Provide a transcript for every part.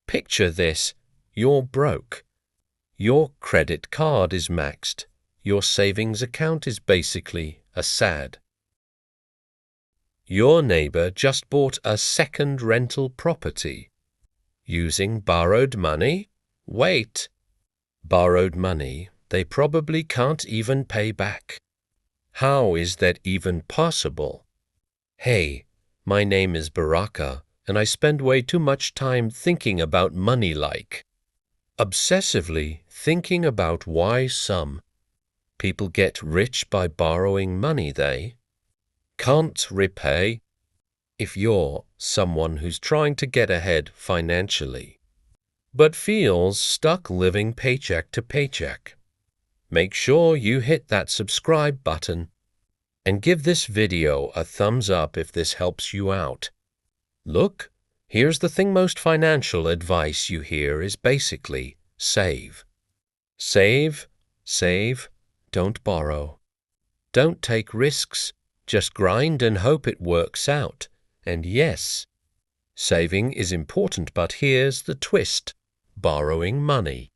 Picture this. You're broke. Your credit card is maxed. Your savings account is basically a SAD. Your neighbor just bought a second rental property. Using borrowed money? Wait. Borrowed money they probably can't even pay back. How is that even possible? Hey, my name is Baraka, and I spend way too much time thinking about money, like obsessively thinking about why some people get rich by borrowing money they can't repay. If you're someone who's trying to get ahead financially, but feels stuck living paycheck to paycheck, make sure you hit that subscribe button and give this video a thumbs up if this helps you out. Look, here's the thing: most financial advice you hear is basically save. Save, save, don't borrow. Don't take risks, just grind and hope it works out. And yes, saving is important, but here's the twist: borrowing money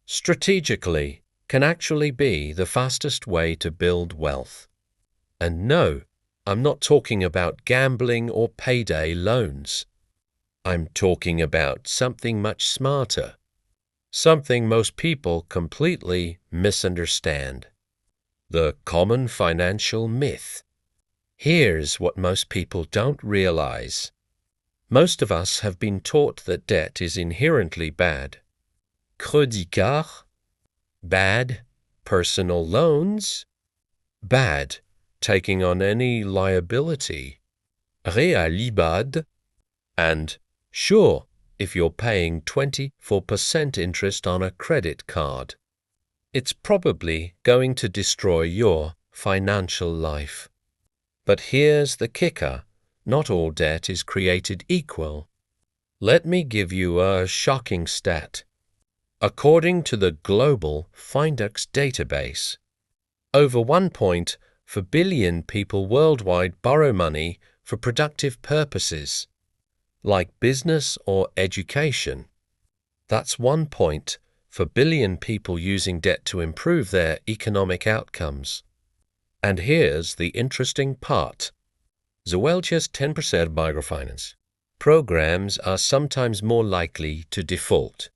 strategically can actually be the fastest way to build wealth. And no, I'm not talking about gambling or payday loans. I'm talking about something much smarter, something most people completely misunderstand: the common financial myth. Here's what most people don't realize. Most of us have been taught that debt is inherently bad. Crédit card, bad. Personal loans, bad. Taking on any liability, réalibad. And sure, if you're paying 24% interest on a credit card, it's probably going to destroy your financial life. But here's the kicker: not all debt is created equal. Let me give you a shocking stat. According to the global Findex database, over 1.4 billion people worldwide borrow money for productive purposes, like business or education. That's 1.4 billion people using debt to improve their economic outcomes. And here's the interesting part. Zwelch's 10% Microfinance programs are sometimes more likely to default,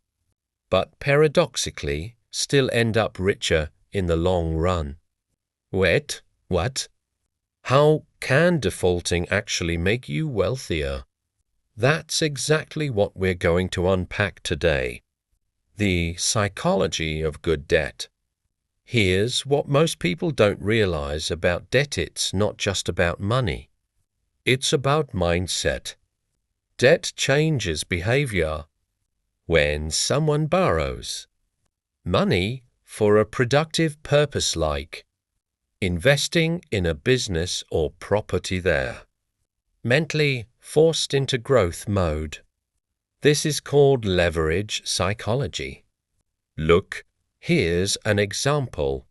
but paradoxically still end up richer in the long run. Wait, what? How can defaulting actually make you wealthier? That's exactly what we're going to unpack today: the psychology of good debt. Here's what most people don't realize about debt: it's not just about money. It's about mindset. Debt changes behavior. When someone borrows money for a productive purpose, like investing in a business or property, they're mentally forced into growth mode. This is called leverage psychology. Look, here's an example.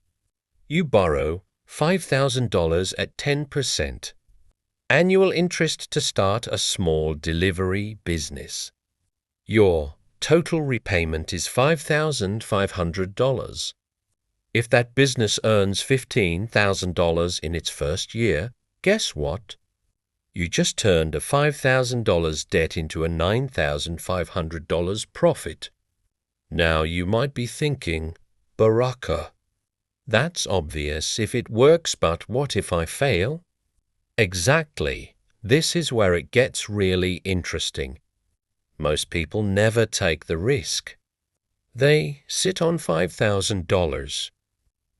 You borrow $5,000 at 10%. Annual interest to start a small delivery business. Your total repayment is $5,500. If that business earns $15,000 in its first year, guess what? You just turned a $5,000 debt into a $9,500 profit. Now you might be thinking, Baraka, that's obvious if it works, but what if I fail? Exactly. This is where it gets really interesting. Most people never take the risk. They sit on $5,000,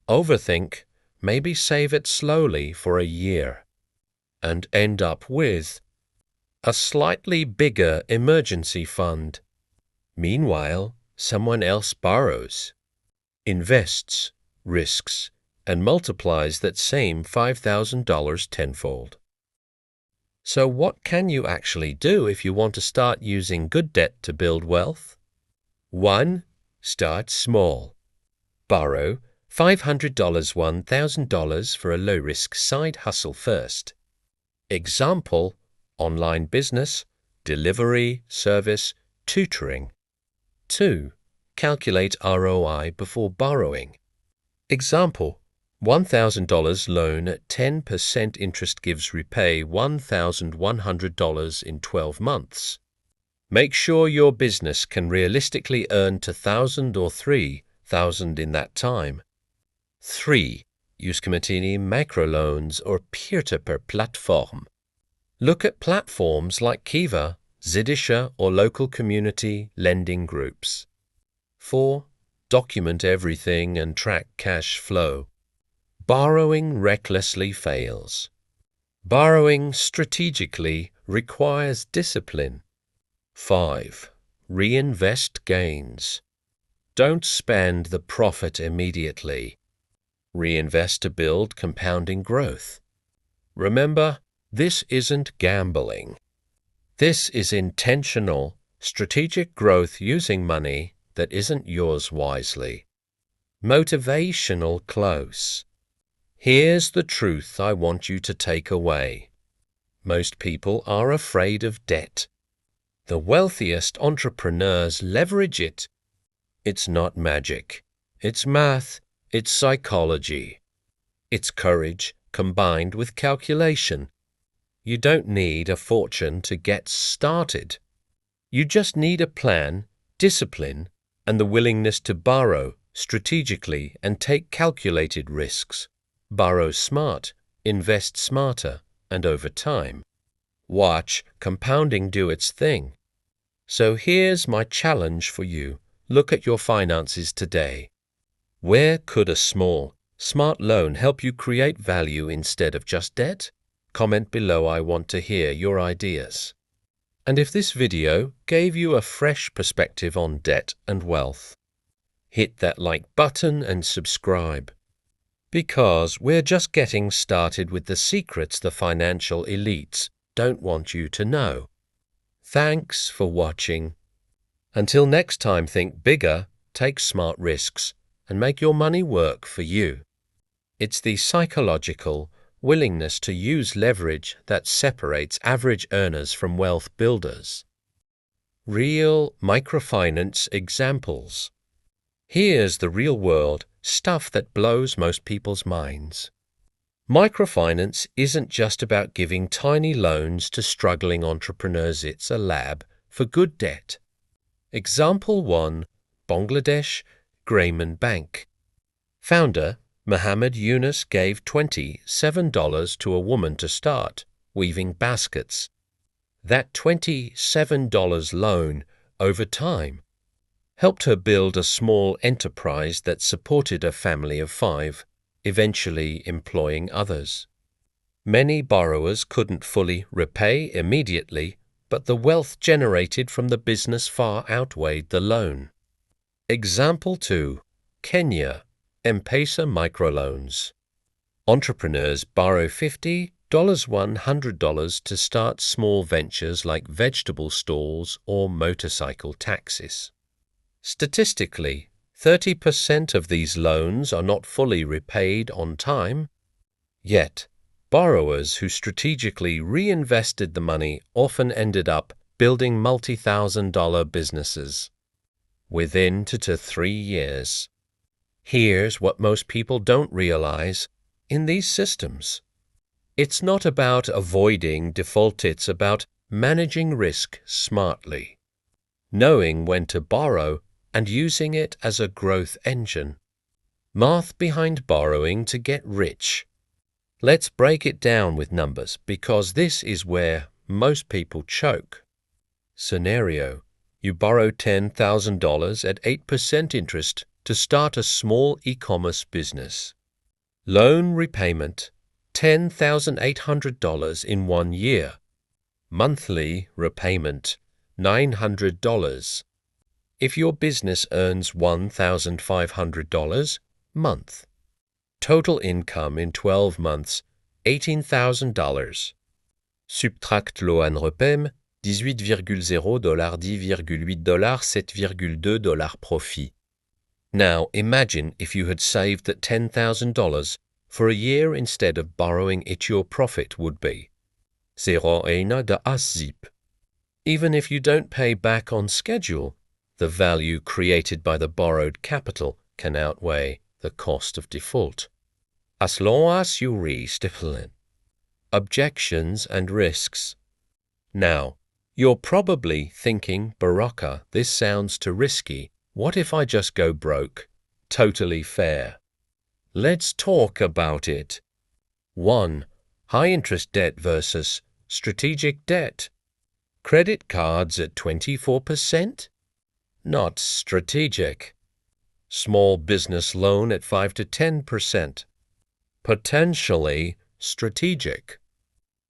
overthink, maybe save it slowly for a year, and end up with a slightly bigger emergency fund. Meanwhile, someone else borrows, invests, risks, and multiplies that same $5,000 tenfold. So what can you actually do if you want to start using good debt to build wealth? 1. Start small. Borrow $500, $1,000 for a low-risk side hustle first. Example: online business, delivery, service, tutoring. 2. Calculate ROI before borrowing. Example: $1,000 loan at 10% interest gives repay $1,100 in 12 months. Make sure your business can realistically earn $2,000 or $3,000 in that time. 3. Use Committini microloans or peer-to-peer platform. Look at platforms like Kiva, Zidisha, or local community lending groups. 4. Document everything and track cash flow. Borrowing recklessly fails. Borrowing strategically requires discipline. 5. Reinvest gains. Don't spend the profit immediately. Reinvest to build compounding growth. Remember, this isn't gambling. This is intentional, strategic growth using money that isn't yours wisely. Motivational close. Here's the truth I want you to take away. Most people are afraid of debt. The wealthiest entrepreneurs leverage it. It's not magic. It's math. It's psychology. It's courage combined with calculation. You don't need a fortune to get started. You just need a plan, discipline, and the willingness to borrow strategically and take calculated risks. Borrow smart, invest smarter, and over time. Watch compounding do its thing. So here's my challenge for you. Look at your finances today. Where could a small, smart loan help you create value instead of just debt? Comment below. I want to hear your ideas. And if this video gave you a fresh perspective on debt and wealth, hit that like button and subscribe. Because we're just getting started with the secrets the financial elites don't want you to know. Thanks for watching. Until next time, think bigger, take smart risks, and make your money work for you. It's the psychological willingness to use leverage that separates average earners from wealth builders. Real microfinance examples. Here's the real world stuff that blows most people's minds. Microfinance isn't just about giving tiny loans to struggling entrepreneurs. It's a lab for good debt. Example 1, Bangladesh Grameen Bank. Founder Mohammed Yunus gave $27 to a woman to start weaving baskets. That $27 loan over time helped her build a small enterprise that supported a family of 5, eventually employing others. Many borrowers couldn't fully repay immediately, but the wealth generated from the business far outweighed the loan. Example 2, Kenya, M-Pesa microloans. Entrepreneurs borrow $50, $100 to start small ventures like vegetable stalls or motorcycle taxis. Statistically, 30% of these loans are not fully repaid on time. Yet, borrowers who strategically reinvested the money often ended up building multi-thousand-dollar businesses within 2 to 3 years. Here's what most people don't realize in these systems. It's not about avoiding default, it's about managing risk smartly, knowing when to borrow and using it as a growth engine. Math behind borrowing to get rich. Let's break it down with numbers because this is where most people choke. Scenario: you borrow $10,000 at 8% interest to start a small e-commerce business. Loan repayment: $10,800 in 1 year. Monthly repayment: $900. If your business earns $1,500 month. Total income in 12 months, $18,000. Subtract loan repayment, $18,000, $10,800, $7,2 profit. Now imagine if you had saved that $10,000 for a year instead of borrowing it. Your profit would be 0,1 de zip. Even if you don't pay back on schedule, The value created by the borrowed capital can outweigh the cost of default. As long as you re-stipulate. Objections and risks. Now, you're probably thinking, Baraka, this sounds too risky. What if I just go broke? Totally fair. Let's talk about it. 1. High-interest debt versus strategic debt. Credit cards at 24%? Not strategic. Small business loan at 5 to 10%. Potentially strategic.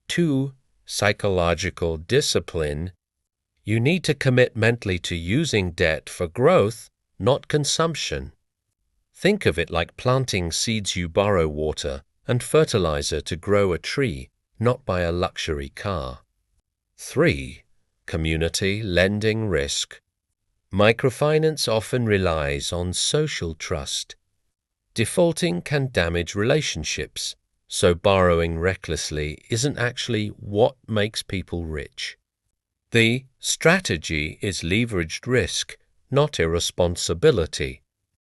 2. Psychological discipline. You need to commit mentally to using debt for growth, not consumption. Think of it like planting seeds you borrow water and fertilizer to grow a tree, not buy a luxury car. 3. Community lending risk. Microfinance often relies on social trust. Defaulting can damage relationships, so borrowing recklessly isn't actually what makes people rich. The strategy is leveraged risk, not irresponsibility.